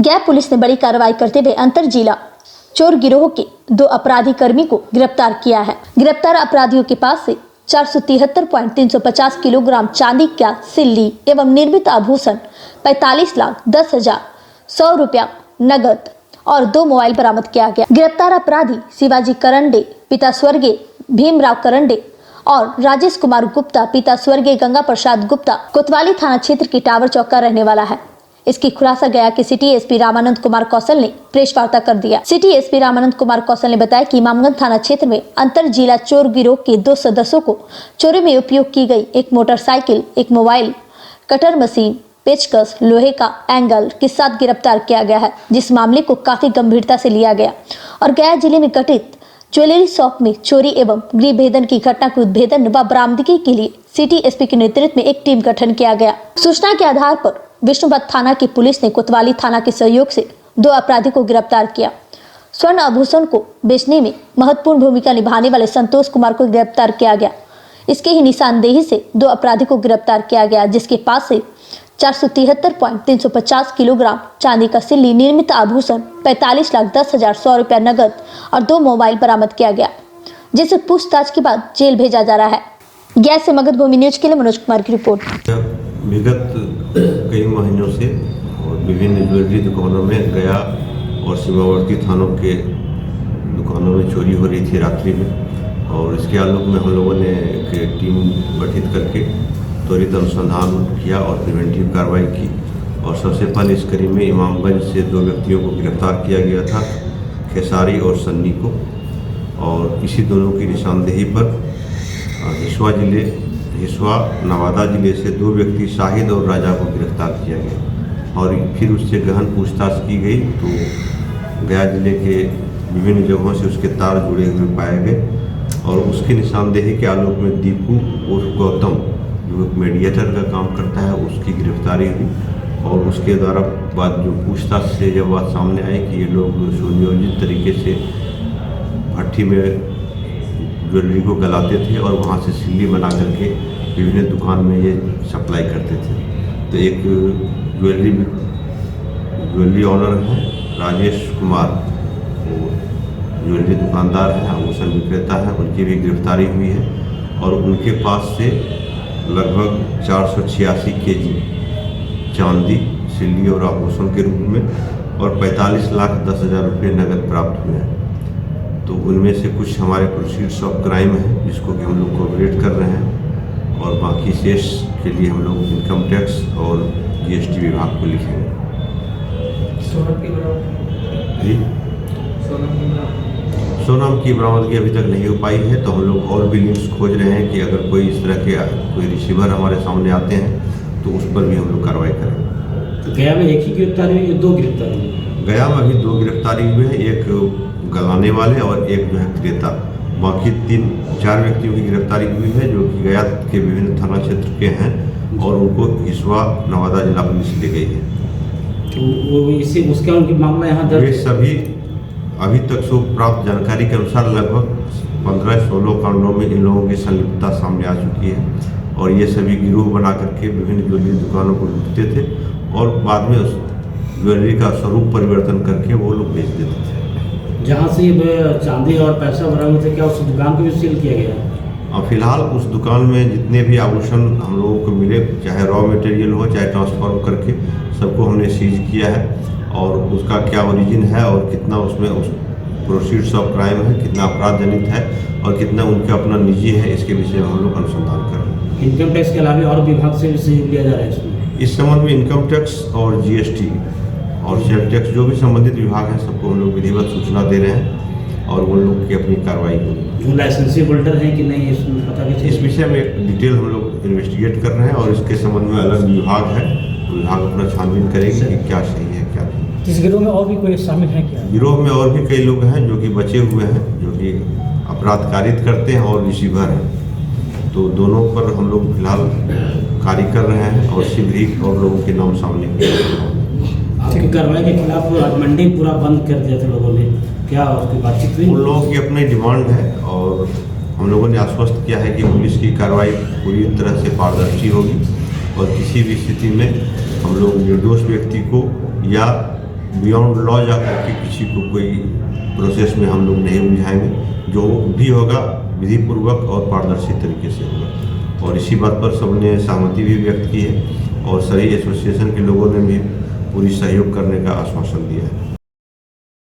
Gap police ने बड़ी कार्रवाई करते हुए अंतर जिला चोर गिरोह के 2 अपराधी कर्मी को गिरफ्तार किया है। गिरफ्तार अपराधियों के पास से 473.350 किलोग्राम चांदी का सिल्ली एवं निर्मित आभूषण 45,10,100 रुपया नगद और 2 मोबाइल बरामद किया गया। गिरफ्तार अपराधी शिवाजी करंडे पिता स्वर्गीय भीमराव करंडे और राजेश कुमार गुप्ता पिता स्वर्गीय गंगा प्रसाद गुप्ता कोतवाली थाना क्षेत्र की टावर चौक का रहने वाला है। इसकी खुलासा गया कि सिटी एसपी रामानंद कुमार कौशल ने प्रेस वार्ता कर दिया। सिटी एसपी रामानंद कुमार कौशल ने बताया कि इमामगंज थाना क्षेत्र में अंतर जिला चोर गिरोह के 2 सदस्यों को चोरी में उपयोग की गई एक मोटरसाइकिल, एक मोबाइल, कटर मशीन, पेचकस, लोहे का एंगल के साथ गिरफ्तार किया गया है, जिस मामले को काफी गंभीरता से लिया गया और गया जिले में घटित ज्वेलरी शॉप में चोरी एवं गृह भेदन की घटना को उद्भेदन व बरामदगी के लिए सिटी एसपी के नेतृत्व में एक टीम गठन किया गया। सूचना के आधार पर विष्णुपद थाना की पुलिस ने कोतवाली थाना के सहयोग से 2 अपराधी को गिरफ्तार किया। स्वर्ण आभूषण को बेचने में महत्वपूर्ण भूमिका निभाने वाले संतोष कुमार को गिरफ्तार किया गया। इसके ही निशानदेही से 2 अपराधी को गिरफ्तार किया गया, जिसके पास से 473.350 किलोग्राम चांदी का सिल्ली, निर्मित आभूषण 45,10,100 रुपया नगद और 2 मोबाइल बरामद किया गया, जिसे पूछताछ के बाद जेल भेजा जा रहा है। गया से मगध भूमि न्यूज के लिए मनोज कुमार की रिपोर्ट। विगत कई महीनों से और विभिन्न ज्वेलरी दुकानों में गया और सीमावर्ती थानों के दुकानों में चोरी हो रही थी रात्रि में, और इसके आलोक में हम लोगों ने एक टीम गठित करके त्वरित अनुसंधान किया और प्रिवेंटिव कार्रवाई की। और सबसे पहले इस कड़ी में इमामगंज से 2 व्यक्तियों को गिरफ्तार किया गया था, खेसारी और सन्नी को, और इसी दोनों की निशानदेही पर हिस्वा नवादा जिले से 2 व्यक्ति शाहिद और राजा को गिरफ्तार किया गया और फिर उससे गहन पूछताछ की गई तो गया जिले के विभिन्न जगहों से उसके तार जुड़े हुए पाए गए और उसकी निशानदेही के आलोक में दीपू उर्फ गौतम जो मीडिएटर का काम करता है उसकी गिरफ्तारी हुई। और उसके द्वारा बाद जो पूछताछ से जब बात सामने आई कि ये लोग सुनियोजित तरीके से भट्टी में ज्वेलरी को गलाते थे और वहाँ से सिल्ली बना करके विभिन्न दुकान में ये सप्लाई करते थे। तो एक ज्वेलरी ऑनर है राजेश कुमार, वो ज्वेलरी दुकानदार है, आभूषण विक्रेता है, उनकी भी गिरफ्तारी हुई है और उनके पास से लगभग 486 केजी चांदी, सिल्ली और आभूषण के रूप में और 45,10,000 रुपये नगद प्राप्त हुए हैं। तो उनमें से कुछ हमारे प्रोसीड्स ऑफ क्राइम है जिसको कि हम लोग कोऑपरेट कर रहे हैं और बाकी शेष के लिए हम लोग इनकम टैक्स और जीएसटी विभाग को लिखेंगे। सोना की बरामदगी अभी तक नहीं हो पाई है, तो हम लोग और भी लिंक्स खोज रहे हैं कि अगर कोई इस तरह के कोई रिसीवर हमारे सामने आते हैं तो उस पर भी हम लोग कार्रवाई करेंगे। तो गया में एक ही गिरफ्तारी हुई, 2 गिरफ्तारी हुई? गया में अभी 2 गिरफ्तारी हुए हैं, एक गलाने वाले और एक जो है क्रेता। बाकी 3-4 व्यक्तियों की गिरफ्तारी हुई है जो कि गया के विभिन्न थाना क्षेत्र के हैं और उनको हिस्वा नवादा जिला पुलिस ले गई है। तो वो इसी उसका उनकी मामला यहाँ दर्ज? वे सभी अभी तक सो प्राप्त जानकारी के अनुसार लगभग 15-16 कांडों में इन लोगों की संलिप्तता सामने आ चुकी है और ये सभी गिरोह बना करके विभिन्न ज्वेलरी दुकानों को लूटते थे और बाद में उस ज्वेलरी का स्वरूप परिवर्तन करके वो लोग बेच देते थे। जहाँ से ये चांदी और पैसा बरामद थे, क्या उस दुकान को भी सील किया गया? फिलहाल उस दुकान में जितने भी आभूषण हम लोगों को मिले, चाहे रॉ मटेरियल हो चाहे ट्रांसफॉर्म करके, सबको हमने सीज किया है और उसका क्या ओरिजिन है और कितना उसमें उस प्रोसीड्स ऑफ क्राइम है, कितना अपराध जनित है और कितना उनका अपना निजी है, इसके विषय में हम लोग अनुसंधान कर रहे हैं। इनकम टैक्स के अलावा और विभाग से सहयोग लिया जा रहा है इसमें? इस संबंध में इनकम टैक्स और जीएसटी और सेल टैक्स जो भी संबंधित विभाग हैं सबको हम लोग विधिवत सूचना दे रहे हैं और उन लोग की अपनी कार्रवाई होगी। जो लाइसेंसी होल्डर हैं कि नहीं इसमें पता कैसे? इस विषय में एक डिटेल हम लोग इन्वेस्टिगेट कर रहे हैं और इसके संबंध में अलग विभाग है, तो विभाग अपना छानबीन करेगी कि क्या सही है क्या नहीं। इस गिरोह में और भी कोई शामिल है क्या? गिरोह में और भी कई लोग हैं जो कि बचे हुए हैं, जो कि अपराध कारित करते हैं और रिसीवर हैं, तो दोनों पर हम लोग फिलहाल कार्य कर रहे हैं और शीघ्र ही और लोगों के नाम सामने आपकी कार्रवाई के खिलाफ मंडी पूरा बंद कर दिया था लोगों ने, क्या उसकी बातचीत हुई? उन लोगों की अपनी डिमांड है और हम लोगों ने आश्वस्त किया है कि पुलिस की कार्रवाई पूरी तरह से पारदर्शी होगी और किसी भी स्थिति में हम लोग निर्दोष व्यक्ति को या बियॉन्ड लॉ जा करके किसी को कोई प्रोसेस में हम लोग नहीं उलझाएंगे। जो भी होगा विधिपूर्वक और पारदर्शी तरीके से होगा। और इसी बात पर सबने सहमति भी व्यक्त की है और सभी एसोसिएशन के लोगों ने भी पूरी सहयोग करने का आश्वासन दिया है।